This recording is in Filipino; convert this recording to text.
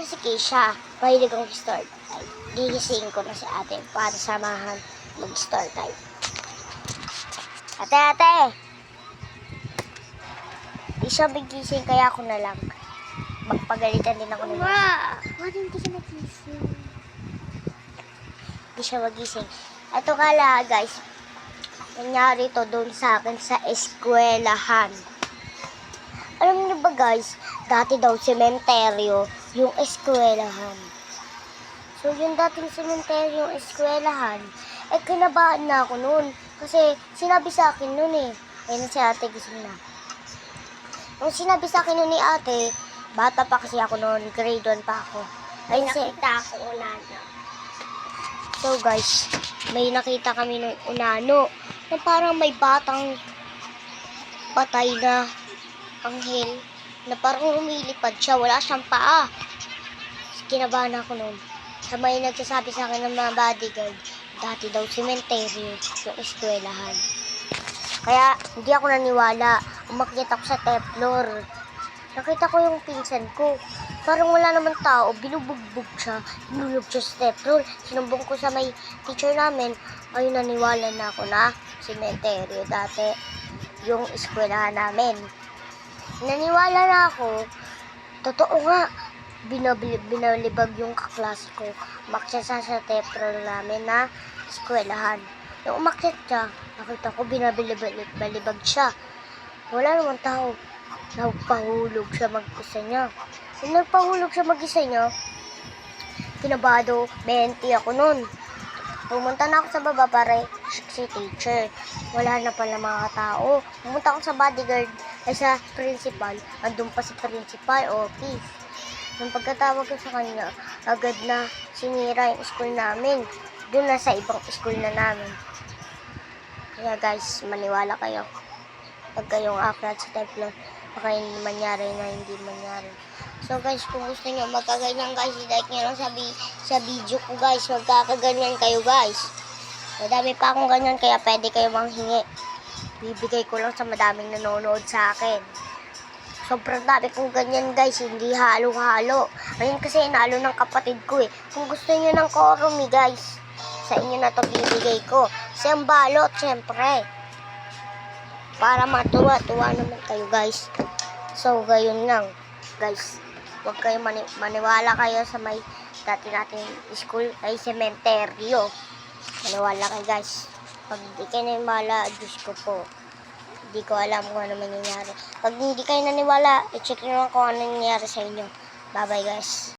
si Keisha. Mahilig akong store time. Gigising ko na si ate para samahan mag-store time. Ate! Di siya magising kaya ako na lang. Magpagalitan din ako nila. Bakit hindi siya nagising? Di siya magising. Ito kala guys, nangyari to doon sa akin sa eskwelahan. Alam niyo ba guys, dati daw sementeryo yung eskwelahan. So yung dating sementeryo yung eskwelahan, kinabahan na ako noon. Kasi sinabi sa akin noon ayun si ate gising na. Nung sinabi sa akin noon ni ate, bata pa kasi ako noon, grade 1 pa ako. Ayun Nakita ako unana. So guys, may nakita kami ng unano na parang may batang patay na anghel na parang lumilipad siya, wala siyang paa. Kinabahan ako noon. Sa may nagsasabi sa akin ng mga bodyguard, dati daw sementeryo yung eskwelahan. Kaya hindi ako naniwala. Umakyat ako sa top floor. Nakita ko yung pinsan ko. Parang wala naman tao, binubugbog siya. Binulog siya sa top floor. Sinumbong ko sa may teacher namin. Ayun, naniwala na ako na sementeryo dati yung eskwelahan namin. Naniwala na ako. Totoo nga. Binalibag yung kaklase ko. Umakyat sa top floor namin na eskwelahan. Nung umakyat siya, nakita ko binabalibag siya. Wala naman tao. Nagpahulog siya mag-isa niya. Nung nagpahulog siya mag-isa niya, kinabado, 20 ako nun. Pumunta na ako sa baba para si teacher. Wala na pala mga tao. Pumunta ako sa bodyguard ay sa principal. Andun pa si principal office. Nung pagkatawag ko sa kanya, agad na sinira yung school namin. Doon na sa ibang school na namin. Kaya guys, maniwala kayo. Pag kayong akyat sa top floor, baka hindi mangyari na hindi mangyari. So guys, kung gusto nyo magkaganyan guys, like nyo lang sa video ko guys, magkakaganyan kayo guys. Madami pa akong ganyan, kaya pwede kayo manghingi. Bibigay ko lang sa madaming nanonood sa akin. Sobrang dami kong ganyan guys, hindi halo-halo. Ayun kasi inalo ng kapatid ko Kung gusto nyo ng korumi guys, sa inyo na to bibigay ko. Kasi ang balot, syempre. Para matuwa-tuwa naman kayo guys. So, gayon lang guys. Huwag kayo maniwala kayo sa may dati nating school ay sementeryo. Maniwala kayo guys. Pag hindi kayo naniwala, Diyos ko po. Hindi ko alam kung ano mangyayari. Pag hindi kayo naniwala, i-check nyo lang kung ano nangyayari sa inyo. Bye-bye guys.